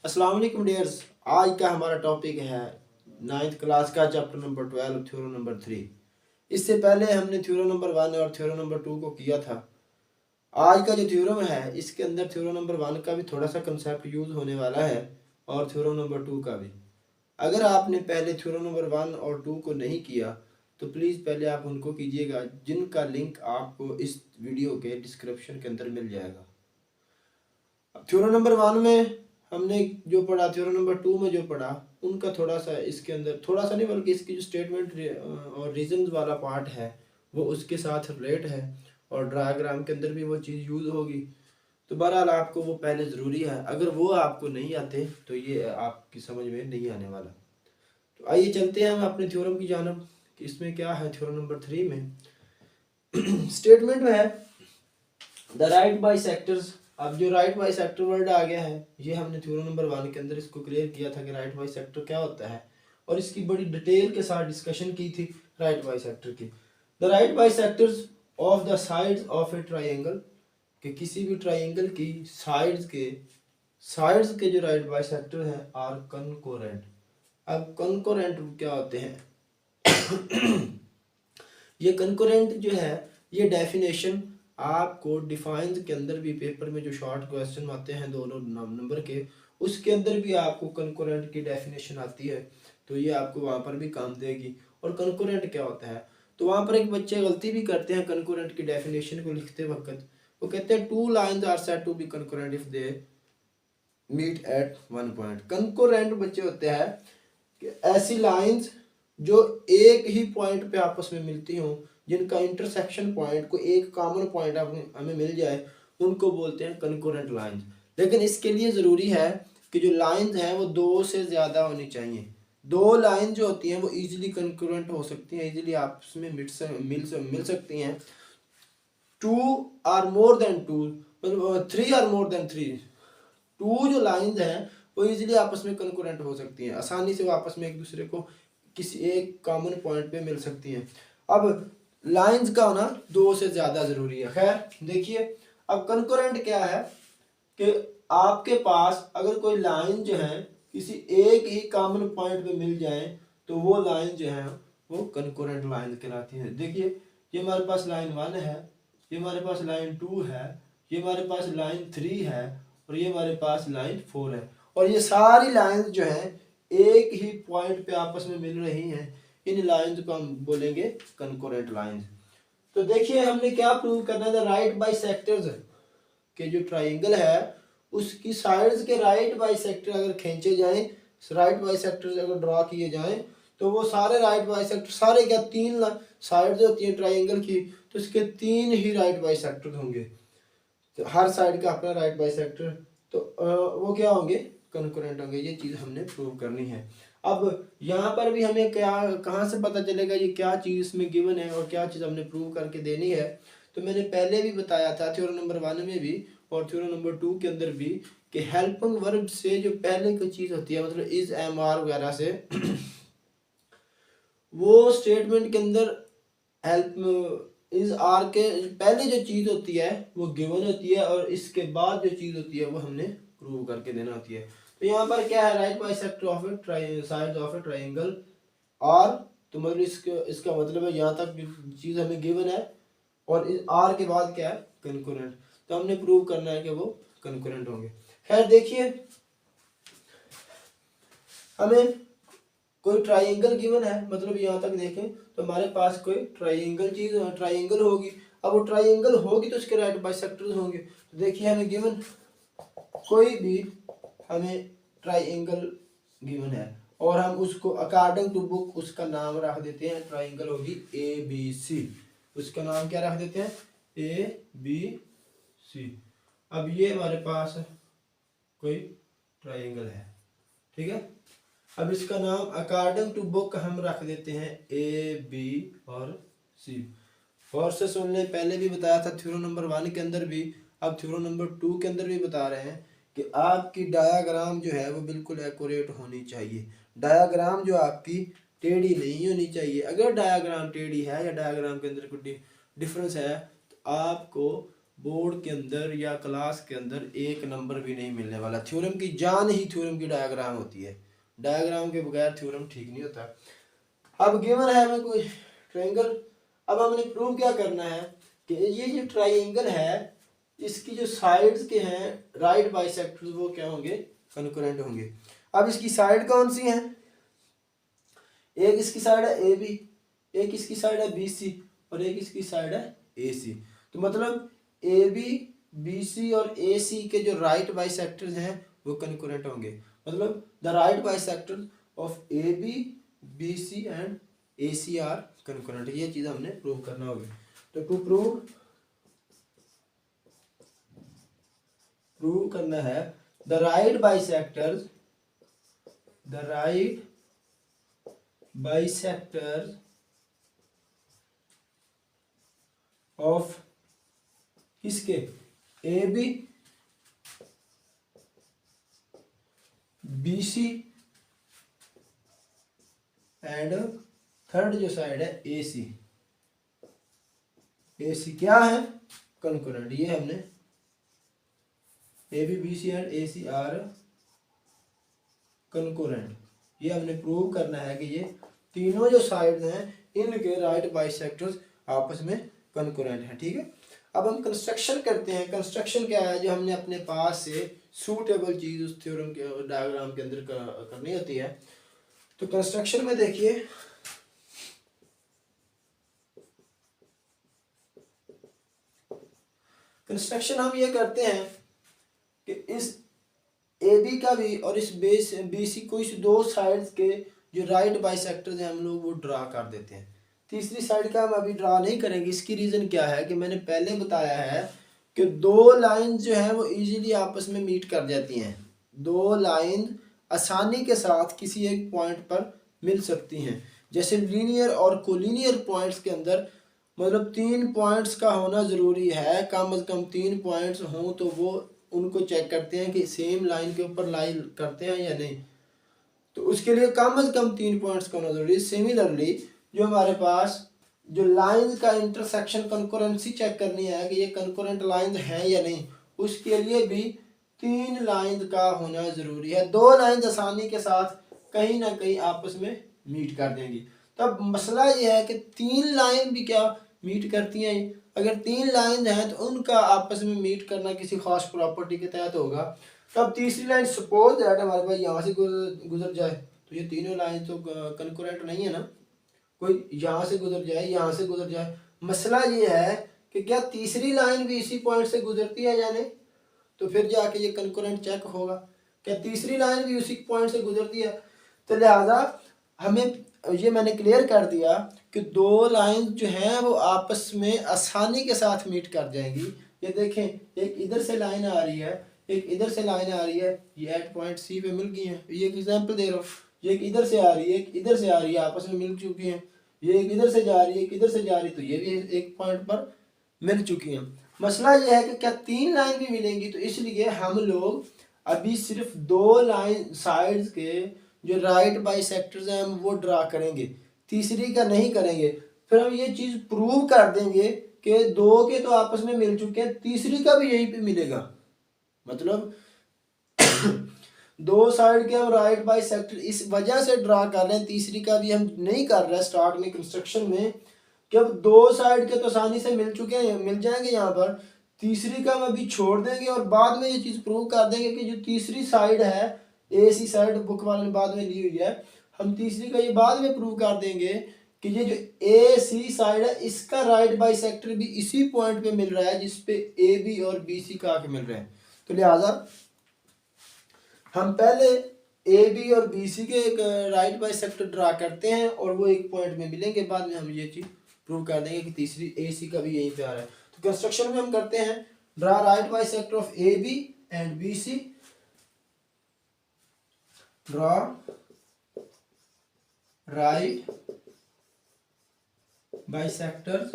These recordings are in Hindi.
अस्सलाम वालेकुम डियर्स। आज का हमारा टॉपिक है 9th क्लास का चैप्टर नंबर 12 थ्योरम नंबर 3। इससे पहले हमने थ्योरम नंबर 1 और थ्योरम नंबर 2 को किया था। आज का जो थ्योरम है इसके अंदर थ्योरम नंबर 1 का भी थोड़ा सा कंसेप्ट यूज होने वाला है और थ्योरम नंबर 2 का भी। अगर आपने पहले थ्योरम नंबर 1 और 2 को नहीं किया तो प्लीज़ पहले आप उनको कीजिएगा, जिनका लिंक आपको इस वीडियो के डिस्क्रिप्शन के अंदर मिल जाएगा। थ्योरम नंबर 1 में हमने जो पढ़ा, थ्योरम नंबर 2 में जो पढ़ा, उनका थोड़ा सा इसके अंदर थोड़ा सा नहीं बल्कि इसकी जो स्टेटमेंट और रीजंस वाला पार्ट है वो उसके साथ रिलेट है और डायग्राम के अंदर भी वो चीज़ यूज़ होगी। तो बहरहाल आपको वो पहले ज़रूरी है, अगर वो आपको नहीं आते तो ये आपकी समझ में नहीं आने वाला। तो आइए चलते हैं हम अपने थ्योरम की जानब कि इसमें क्या है। थ्योरम नंबर 3 में स्टेटमेंट में है द राइट बाई सेक्टर्स। अब जो राइट बाई सेक्टर वर्ड आ गया है ये हमने थ्योरम नंबर 1 के अंदर इसको क्लियर किया था कि राइट बाई सेक्टर क्या होता है और इसकी बड़ी डिटेल के साथ डिस्कशन की थी राइट बाई सेक्टर की। The right by sectors of the sides of a triangle, कि किसी भी ट्राइंगल की साइड्स के जो राइट बाई सेक्टर हैं आर कनकोरेंट। अब कनकोरेंट क्या होते हैं ये कनकोरेंट जो है ये डेफिनेशन आपको डिफाइंस के अंदर भी, पेपर में जो शॉर्ट क्वेश्चन आते हैं दोनों नंबर के, उसके अंदर भी आपको कनकोरेंट की डेफिनेशन आती है, तो ये आपको वहाँ पर भी काम देगी। और कनकोरेंट क्या होता है, तो वहाँ पर एक बच्चे गलती भी करते हैं कनकोरेंट की डेफिनेशन को लिखते वक्त। वो कहते हैं two lines are said to be concurrent if they meet at one point. Concurrent बच्चे होते हैं कि ऐसी लाइंस जो एक ही पॉइंट पे आपस में मिलती हों, जिनका इंटरसेक्शन पॉइंट को एक कॉमन पॉइंट हमें मिल जाए, उनको बोलते हैं कनकोरेंट लाइंस। लेकिन इसके लिए ज़रूरी है कि जो लाइंस हैं वो दो से ज़्यादा होनी चाहिए। दो लाइन जो होती हैं वो इजीली कनकोरेंट हो सकती हैं, इजीली आपस में मिल सकती हैं। Two or more than two, मतलब three or more than three, two जो लाइंस हैं वो इजीली आपस में कनकोरेंट हो सकती हैं, आसानी से वो आपस में एक दूसरे को किसी एक कॉमन पॉइंट पे मिल सकती हैं। अब लाइंस का होना दो से ज़्यादा ज़रूरी है। खैर देखिए, अब कनकोरेंट क्या है कि आपके पास अगर कोई लाइन जो है किसी एक ही कॉमन पॉइंट पे मिल जाए तो वो लाइन जो है वो कनकोरेंट लाइन कहलाती है। देखिए, ये हमारे पास लाइन 1 है, ये हमारे पास लाइन 2 है, ये हमारे पास लाइन 3 है और ये हमारे पास लाइन 4 है, और ये सारी लाइंस जो हैं एक ही पॉइंट पे आपस में मिल रही हैं। इन लाइंस को हम बोलेंगे कनकोरेंट लाइंस। तो देखिए हमने क्या प्रूव करना है, राइट बाई सेक्टर्स के जो ट्राइंगल है उसकी साइड्स के राइट बाई सेक्टर अगर खींचे जाएं, राइट बाई सेक्टर अगर ड्रॉ किए जाएं तो वो सारे राइट बाई सेक्टर, सारे क्या, तीन साइड्स होती हैं ट्राइंगल की, तो इसके तीन ही राइट बाई सेक्टर होंगे। तो हर साइड का अपना राइट बाई सेक्टर, तो वो क्या होंगे, कंकरेंट होंगे। ये चीज़ हमने प्रूव करनी है। अब यहाँ पर भी हमें क्या, कहाँ से पता चलेगा ये क्या चीज़ इसमें गिवन है और क्या चीज़ हमने प्रूव करके देनी है। तो मैंने पहले भी बताया था थ्योरम नंबर 1 में भी और थ्योरम नंबर 2 के अंदर भी कि हेल्पिंग वर्ब से जो पहले की चीज़ होती है, मतलब इज, एम, आर वगैरह से वो स्टेटमेंट के अंदर हेल्प इज, आर के पहले जो चीज़ होती है वो गिवन होती है और इसके बाद जो चीज़ होती है वो हमने प्रूव करके देना होती है। तो यहाँ पर क्या है, right bisector of a side of a triangle are, तो मतलब इसका मतलब है यहाँ तक जो चीज़ हमें गिवन है और आर के बाद क्या है, कंकरेंट। तो हमने प्रूव करना है कि वो कंकरेंट होंगे। खैर देखिए, हमें कोई ट्राइंगल गिवन है, मतलब यहाँ तक देखें तो हमारे पास कोई ट्राइंगल होगी। अब वो ट्राइंगल होगी तो उसके राइट बाइसेक्टर्स होंगे। तो देखिए हमें गिवन कोई भी हमें ट्राइंगल गिवन है और हम उसको अकॉर्डिंग टू बुक उसका नाम रख देते हैं, ट्राइंगल होगी ABC, उसका नाम क्या रख देते हैं, ABC। अब ये हमारे पास कोई ट्राइंगल है, ठीक है। अब इसका नाम अकॉर्डिंग टू बुक हम रख देते हैं A, B और C। और से सुनने पहले भी बताया था थ्योरम नंबर 1 के अंदर भी, अब थ्योरम नंबर 2 के अंदर भी बता रहे हैं कि आपकी डायाग्राम जो है वो बिल्कुल एक्यूरेट होनी चाहिए। डायाग्राम जो आपकी टेढ़ी नहीं होनी चाहिए। अगर डायाग्राम टेढ़ी है या डायाग्राम के अंदर कोई डिफरेंस है तो आपको बोर्ड के अंदर या क्लास के अंदर एक नंबर भी नहीं मिलने वाला। थ्योरम की जान ही थ्योरम की डायग्राम होती है, डायग्राम के बगैर थ्योरम ठीक नहीं होता। अब गिवन है हमें कोई ट्रायंगल, अब हमने प्रूव क्या करना है कि ये जो ट्रायंगल है इसकी जो साइड्स के हैं राइट बाइसेक्टर्स वो क्या होंगे, कनकरेंट होंगे। अब इसकी साइड कौन सी है, एक इसकी साइड है ए बी, एक इसकी साइड है बी सी और एक इसकी साइड है ए सी। तो मतलब ए बी बी सी और ए सी के जो राइट बाइसेक्टर्स हैं वो कनकरेंट होंगे। मतलब the right bisectors of A B B C and A C are concurrent. ये चीज़ हमने प्रूव करना होगी। तो टू प्रूव करना है द राइट बाइसेक्टर्स ऑफ किसके, A B B C and third जो साइड है ए सी, ए सी क्या है, कनकरेंट। ये हमने A B B C and A C are concurrent, ये हमने प्रूव करना है कि ये तीनों जो साइड हैं इनके राइट बाइसेक्टर्स आपस में कनकरेंट हैं। ठीक है, अब हम कंस्ट्रक्शन करते हैं। कंस्ट्रक्शन क्या है, जो हमने अपने पास से सूटेबल चीज उस थ्योरम के डायग्राम के अंदर करनी होती है। तो कंस्ट्रक्शन में देखिए कंस्ट्रक्शन हम ये करते हैं कि इस ए बी का भी और इस बेस बी सी को इस दो साइड्स के जो राइट बाइसेक्टर्स हैं हम लोग वो ड्रा कर देते हैं। तीसरी साइड का हम अभी ड्रा नहीं करेंगे। इसकी रीज़न क्या है कि मैंने पहले बताया है कि दो लाइन जो है वो इजीली आपस में मीट कर जाती हैं। दो लाइन आसानी के साथ किसी एक पॉइंट पर मिल सकती हैं। जैसे लीनियर और कोलिनियर पॉइंट्स के अंदर मतलब 3 पॉइंट्स का होना ज़रूरी है, कम से कम 3 पॉइंट्स हों तो वो उनको चेक करते हैं कि सेम लाइन के ऊपर लाई करते हैं या नहीं। तो उसके लिए कम से कम 3 पॉइंट्स का होना जरूरी है। सिमिलरली जो हमारे पास जो लाइन का इंटरसेक्शन कंकरेंसी चेक करनी है कि ये कंकरेंट लाइन है या नहीं, उसके लिए भी 3 लाइन का होना जरूरी है। 2 लाइन आसानी के साथ कहीं ना कहीं आपस में मीट कर देंगी। तब मसला ये है कि 3 लाइन भी क्या मीट करती हैं। अगर 3 लाइन हैं तो उनका आपस में मीट करना किसी खास प्रॉपर्टी के तहत होगा। तब तीसरी लाइन सपोज दैट हमारे पास यहाँ से गुजर जाए तो ये तीनों लाइन तो कंकरेंट नहीं है ना। कोई यहाँ से गुजर जाए, यहाँ से गुजर जाए। मसला ये है कि क्या तीसरी लाइन भी इसी पॉइंट से गुजरती है या नहीं, तो फिर जाके ये कंकरेंट चेक होगा। क्या तीसरी लाइन भी उसी पॉइंट से गुजरती है। तो लिहाजा हमें ये मैंने क्लियर कर दिया कि 2 लाइन जो हैं वो आपस में आसानी के साथ मीट कर जाएंगी। ये देखें, एक इधर से लाइन आ रही है, एक इधर से लाइन आ रही है, ये एट पॉइंट सी पे मिल गई है। ये एक एग्जांपल दे रहा हूँ। ये एक इधर से आ रही है, एक इधर से आ रही है, आपस में मिल चुकी हैं। ये एक इधर से जा रही है, एक इधर से जा रही है, तो ये भी एक पॉइंट पर मिल चुकी हैं। मसला ये है कि क्या 3 लाइन भी मिलेंगी, तो इसलिए हम लोग अभी सिर्फ 2 लाइन साइड्स के जो राइट बाइसेक्टर्स हैं हम वो ड्रा करेंगे, तीसरी का नहीं करेंगे। फिर हम ये चीज़ प्रूव कर देंगे कि 2 के तो आपस में मिल चुके हैं, तीसरी का भी यहीं पे मिलेगा। मतलब 2 साइड के हम राइट बाइसेक्टर इस वजह से ड्रा कर रहे हैं, तीसरी का भी हम नहीं कर रहे हैं स्टार्ट में कंस्ट्रक्शन में। कि अब 2 साइड के तो आसानी से मिल चुके हैं, मिल जाएंगे यहाँ पर, तीसरी का हम अभी छोड़ देंगे और बाद में ये चीज़ प्रूव कर देंगे कि जो तीसरी साइड है ए सी साइड बुक वाले ने बाद में ली हुई है, हम तीसरी का ये बाद में प्रूव कर देंगे कि ये जो ए सी साइड है इसका राइट बाइसेक्टर भी इसी पॉइंट पे मिल रहा है जिसपे ए बी और बी सी का आके मिल रहे हैं। तो लिहाजा हम पहले ए बी और बी सी के एक राइट बाइसेक्टर ड्रा करते हैं और वो एक पॉइंट में मिलेंगे। बाद में हम ये चीज़ प्रूव कर देंगे कि तीसरी ए सी का भी यहीं पे आ रहा है। तो कंस्ट्रक्शन में हम करते हैं draw right bisector of A B and B C. Draw right bisectors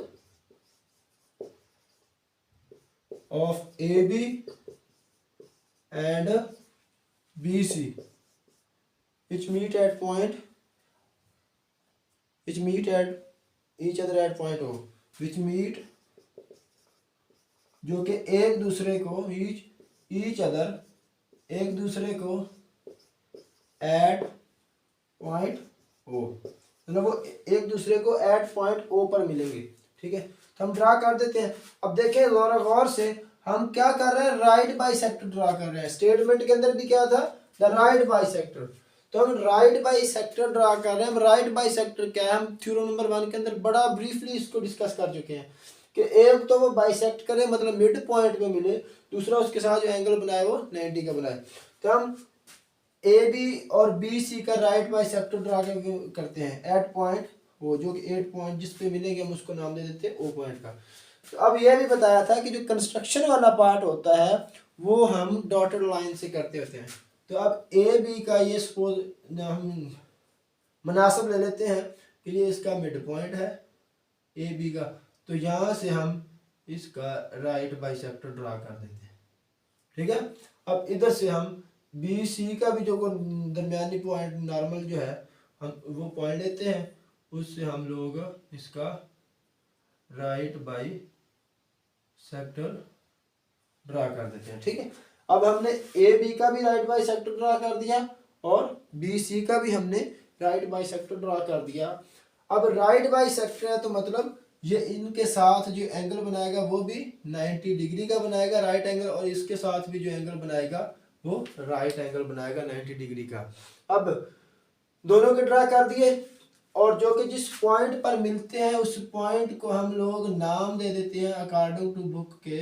of AB and BC which meet at each other at point O, which meet जो कि एक दूसरे को ईच अदर एक दूसरे को एट पॉइंट ओ, मतलब वो एक दूसरे को एट पॉइंट ओ पर मिलेंगे। ठीक है, तो हम ड्रा कर देते हैं। अब देखें ज़रा गौर से, हम क्या कर रहे हैं, राइट बाइसेक्टर ड्रा कर रहे हैं। स्टेटमेंट के अंदर भी क्या था, द राइट बाइसेक्टर, तो हम राइट बाइसेक्टर ड्रा कर रहे हैं। हम राइट बाइसेक्टर क्या है, हम थ्योरम नंबर 1 के अंदर बड़ा ब्रीफली इसको डिस्कस कर चुके हैं कि एक तो वो बाइसेक्ट करे मतलब मिड पॉइंट पे मिले, दूसरा उसके साथ जो एंगल बनाए वो 90 का बनाए। तो हम ए बी और बी सी का राइट बाइसेक्टर ड्रा करते हैं एट पॉइंट वो, जो कि 8 पॉइंट जिस पे मिलेंगे हम उसको नाम दे देते हैं ओ पॉइंट का। तो अब यह भी बताया था कि जो कंस्ट्रक्शन वाला पार्ट होता है वो हम डॉटेड लाइन से करते होते हैं। तो अब ए बी का ये सपोज हम मुनासिब ले लेते हैं कि ये इसका मिड पॉइंट है ए बी का, तो यहाँ से हम इसका राइट बाइसेक्टर ड्रा कर देते हैं। ठीक है, अब इधर से हम बी सी का भी जो दरमियानी पॉइंट नॉर्मल जो है हम वो पॉइंट लेते हैं, उससे हम लोग इसका राइट बाई सेक्टर ड्रा कर देते हैं। ठीक है, अब हमने ए बी का भी राइट बाई सेक्टर ड्रा कर दिया और बी सी का भी हमने राइट बाई सेक्टर ड्रा कर दिया। अब राइट बाई सेक्टर है तो मतलब ये इनके साथ जो एंगल बनाएगा वो भी 90 डिग्री का बनाएगा राइट एंगल, और इसके साथ भी जो एंगल बनाएगा वो राइट एंगल बनाएगा 90 डिग्री का। अब दोनों के ड्रा कर दिए, और जो कि जिस पॉइंट पर मिलते हैं उस पॉइंट को हम लोग नाम दे देते हैं अकॉर्डिंग टू बुक के,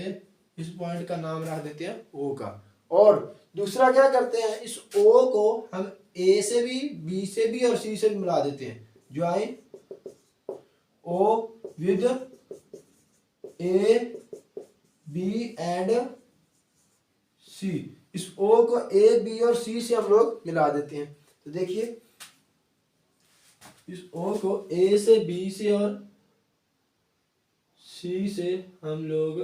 इस पॉइंट का नाम रख देते हैं ओ का। और दूसरा क्या करते हैं, इस ओ को हम ए से भी, बी से भी और सी से भी मिला देते हैं। Join O with A B and C, इस ओ को ए बी और सी से हम लोग मिला देते हैं। तो देखिए इस ओ को ए से बी से और सी से हम लोग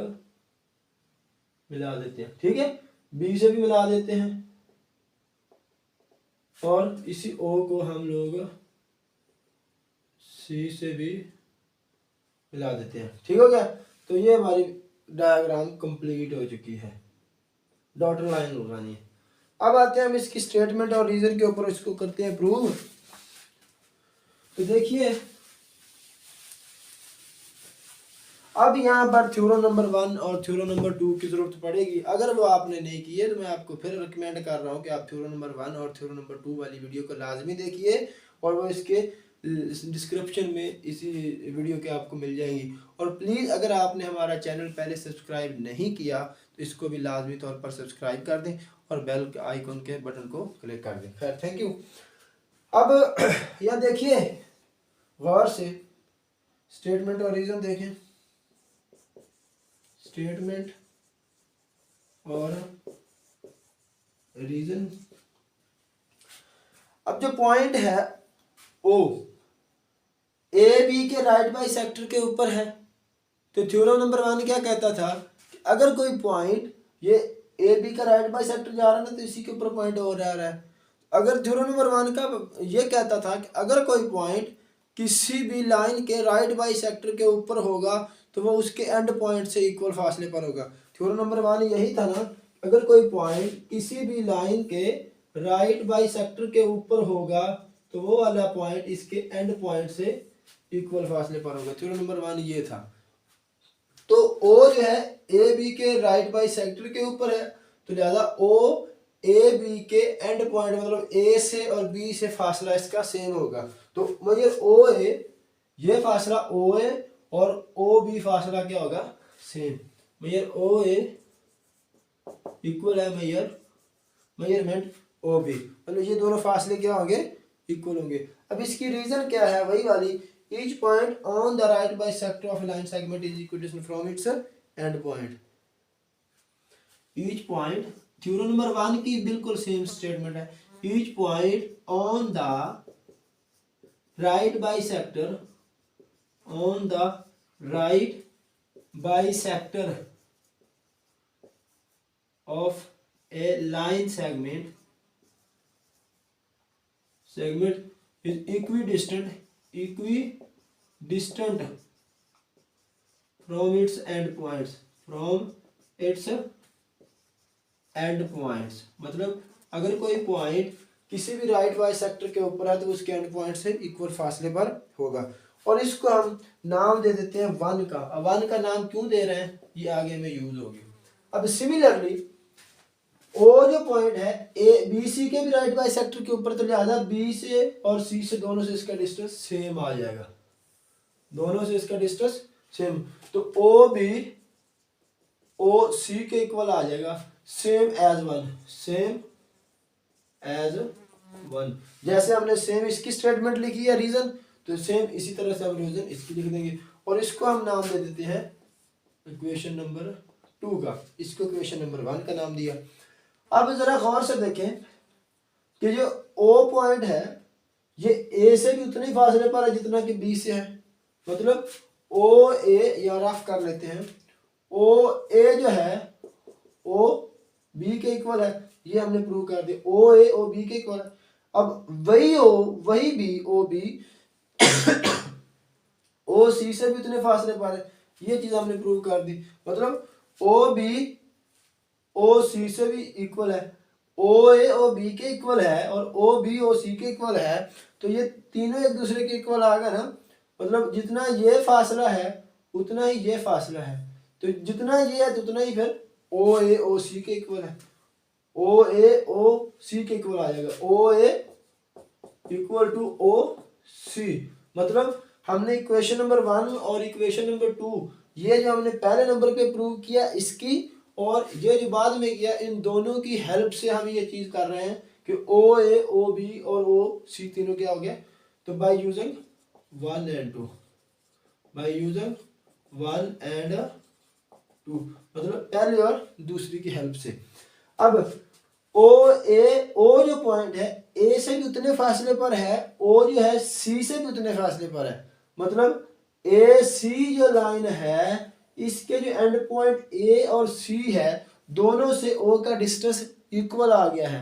मिला देते हैं। ठीक है, बी से भी मिला देते हैं और इसी ओ को हम लोग सी से भी मिला देते हैं। ठीक हो गया, तो ये हमारी डायग्राम कंप्लीट हो चुकी है, डॉटेड लाइन लगानी है। अब आते हैं हम इसकी स्टेटमेंट और रीजन के ऊपर, इसको करते हैं प्रूव। तो देखिए अब यहाँ पर थ्योरम नंबर 1 और थ्योरम नंबर 2 की जरूरत पड़ेगी। अगर वो आपने नहीं की है तो मैं आपको फिर रिकमेंड कर रहा हूँ कि आप थ्योरम नंबर 1 और थ्योरम नंबर 2 वाली वीडियो को लाजमी देखिए, और वो इसके डिस्क्रिप्शन में इसी वीडियो के आपको मिल जाएंगी। और प्लीज़ अगर आपने हमारा चैनल पहले सब्सक्राइब नहीं किया तो इसको भी लाजमी तौर पर सब्सक्राइब कर दें और बेल आइकन के बटन को क्लिक कर दें। खैर, थैंक यू। अब यह देखिए गौर से, स्टेटमेंट और रीजन देखें, स्टेटमेंट और रीजन। अब जो पॉइंट है ओ ए बी के राइट बाई सेक्टर के ऊपर है, तो थ्योरम नंबर 1 क्या कहता था कि अगर कोई पॉइंट ये ए बी का राइट बाई सेक्टर जा रहा है ना, तो इसी के ऊपर पॉइंट और आ रहा है। अगर थ्योरम नंबर 1 का ये कहता था कि अगर कोई पॉइंट किसी भी लाइन के राइट बाई सेक्टर के ऊपर होगा तो वो उसके एंड पॉइंट से इक्वल फासले पर होगा। थ्योरम नंबर 1 यही था ना, अगर कोई पॉइंट किसी भी लाइन के राइट बाई सेक्टर के ऊपर होगा तो वो वाला पॉइंट इसके एंड पॉइंट से इक्वल फासले पर होगा। थ्योरम नंबर 1 ये था। तो ओ जो है ए बी के राइट बाई सेक्टर के ऊपर है, तो लिहाजा ओ ए बी के एंड पॉइंट मतलब ए से और बी से फासला इसका सेम होगा। तो मुझे ओ ए ये फासला ओ ए और ओ बी फासला क्या होगा, सेम। मेजर ओ ए इक्वल है मेजरमेंट ओ बी, मतलब ये दोनों फासले क्या होंगे, इक्वल होंगे। अब इसकी रीजन क्या है, वही वाली, each point on the right bisector of line segment is equidistant from its and point. Each point, theorem number 1 की बिल्कुल सेम स्टेटमेंट है, each point on the right bisector, on the right bisector of a line segment is equidistant from its endpoints, from it's and points, मतलब अगर कोई पॉइंट किसी भी राइट बाइसेक्टर के ऊपर है तो उसके एंड पॉइंट से इक्वल फासले पर होगा। और इसको हम नाम दे देते हैं वन का। अब वन का नाम क्यों दे रहे हैं ये आगे में यूज होगी। अब सिमिलरली ओ जो पॉइंट है ए बी सी के भी राइट बाइसेक्टर के ऊपर, तो लिहाजा बी से और सी से दोनों से इसका डिस्टेंस सेम आ जाएगा, दोनों से इसका डिस्टेंस सेम। तो ओ बी ओ सी के इक्वल आ जाएगा, same as one, same as one. जैसे हमने सेम इसकी स्टेटमेंट लिखी है रीजन, तो सेम इसी तरह से हम रीजन इसकी लिख देंगे। और इसको हम नाम दे देते हैं इक्वेशन नंबर 2 का, इसको इक्वेशन नंबर 1 का नाम दिया। अब जरा गौर से देखें कि जो ओ पॉइंट है ये ए से भी उतने फासले पर है जितना कि बी से है। मतलब ओ ए या रफ कर लेते हैं, ओ ए जो है ओ बी के इक्वल है, ये हमने प्रूव कर दिया। ओ ए ओ बी के इक्वल है। अब वही ओ वही बी ओ बी ओ सी से भी उतने फासले पर है, ये चीज हमने प्रूव कर दी। मतलब ओ बी ओ सी से भी इक्वल है, ओ ए ओ बी के इक्वल है और ओ बी ओ सी के इक्वल है, तो ये तीनों एक दूसरे के इक्वल आ गए ना। मतलब जितना ये फासला है उतना ही ये फासला है, तो जितना ये है तो उतना ही फिर ओ ए ओ सी के इक्वल है, ओ ए ओ सी के इक्वल आ जाएगा, ओ ए इक्वल टू ओ सी। मतलब हमने इक्वेशन नंबर 1 और इक्वेशन नंबर 2 ये जो हमने पहले नंबर पे प्रूव किया इसकी, और ये जो बाद में किया, इन दोनों की हेल्प से हम ये चीज कर रहे हैं कि ओ ए ओ बी और ओ सी तीनों क्या हो गया। तो by using 1 and 2, by using 1 and 2, मतलब पहले और दूसरी की हेल्प से। अब ओ जो पॉइंट है ए से भी उतने फासले पर है, ओ जो है सी से भी उतने फासले पर है। मतलब ए सी जो लाइन है इसके जो एंड पॉइंट ए और सी है दोनों से ओ का डिस्टेंस इक्वल आ गया है।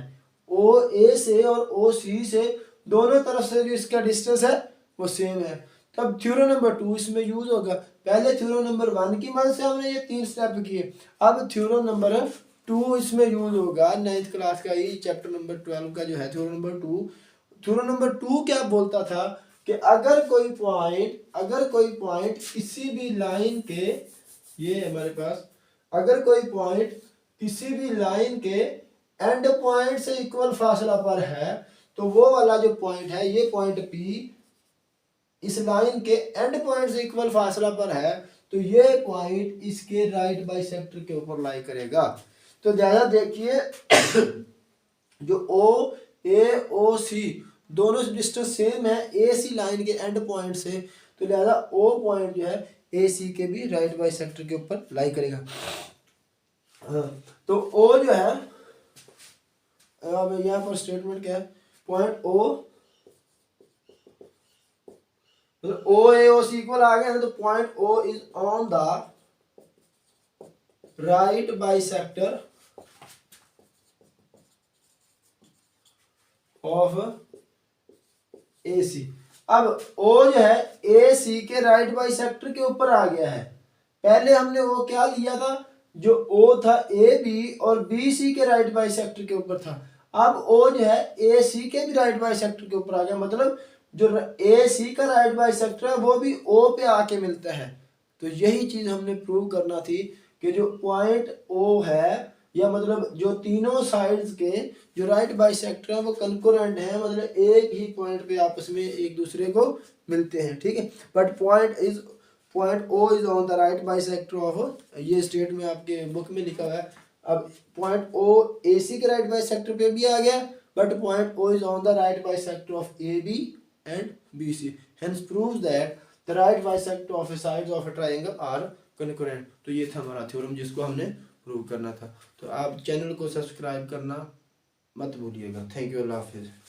ओ ए से और ओ सी से दोनों तरफ से जो इसका डिस्टेंस है वो सेम है। तब थ्योरम नंबर 2 इसमें यूज होगा। पहले थ्योरम नंबर 1 की मदद से हमने ये 3 स्टेप किए, अब थ्योरम नंबर 2 इसमें यूज होगा। 9th क्लास का ये चैप्टर नंबर 12 का जो है थ्योरम नंबर 2। थ्योरम नंबर 2 क्या बोलता था कि अगर कोई पॉइंट किसी भी लाइन के, ये हमारे पास अगर कोई पॉइंट किसी भी लाइन के एंड पॉइंट से इक्वल फासला पर है, तो वो वाला जो पॉइंट है ये पॉइंट P इस लाइन के एंड पॉइंट से इक्वल फासला पर है, तो ये पॉइंट इसके राइट बाइसेक्टर के ऊपर लाई करेगा। तो ज्यादा देखिए जो ओ ए ओ सी दोनों से डिस्टेंस सेम है ए सी लाइन के एंड पॉइंट से, तो लिहाजा ओ पॉइंट जो है ए सी के भी राइट बाइसेक्टर के ऊपर लाई करेगा। हाँ, तो ओ जो है, अब यहाँ पर स्टेटमेंट क्या है, पॉइंट ओ मतलब ओ ए ओ सी इक्वल आ गया ना, तो point O is on the right bisector of A C. अब ओ जो है ए सी के राइट बाइसेक्टर के ऊपर आ गया है। पहले हमने वो क्या लिया था, जो ओ था ए बी और बी सी के राइट बाइसेक्टर के ऊपर था। अब ओ जो है ए सी के भी राइट बाइसेक्टर के ऊपर आ गया, मतलब जो ए सी का राइट बाइसेक्टर है वो भी ओ पे आके मिलता है। तो यही चीज हमने प्रूव करना थी कि जो पॉइंट ओ है, या मतलब जो तीनों साइड्स के जो राइट बाइसेक्टर है वो कंकरेंट है, मतलब एक ही पॉइंट पे आपस में एक दूसरे को मिलते हैं, ठीक है। But point O is on the right bisector of, ये स्टेट में आपके बुक में लिखा हुआ है। अब पॉइंट ओ ए सी के राइट बाइसेक्टर पे भी आ गया, but point O is on the right bisector of A B and B C, hence proves that the right bisector of sides of a triangle are concurrent. तो ये था हमारा थ्योरम जिसको हमने प्रूव करना था। तो आप चैनल को सब्सक्राइब करना मत भूलिएगा। थैंक यू, अल्लाह हाफिज़।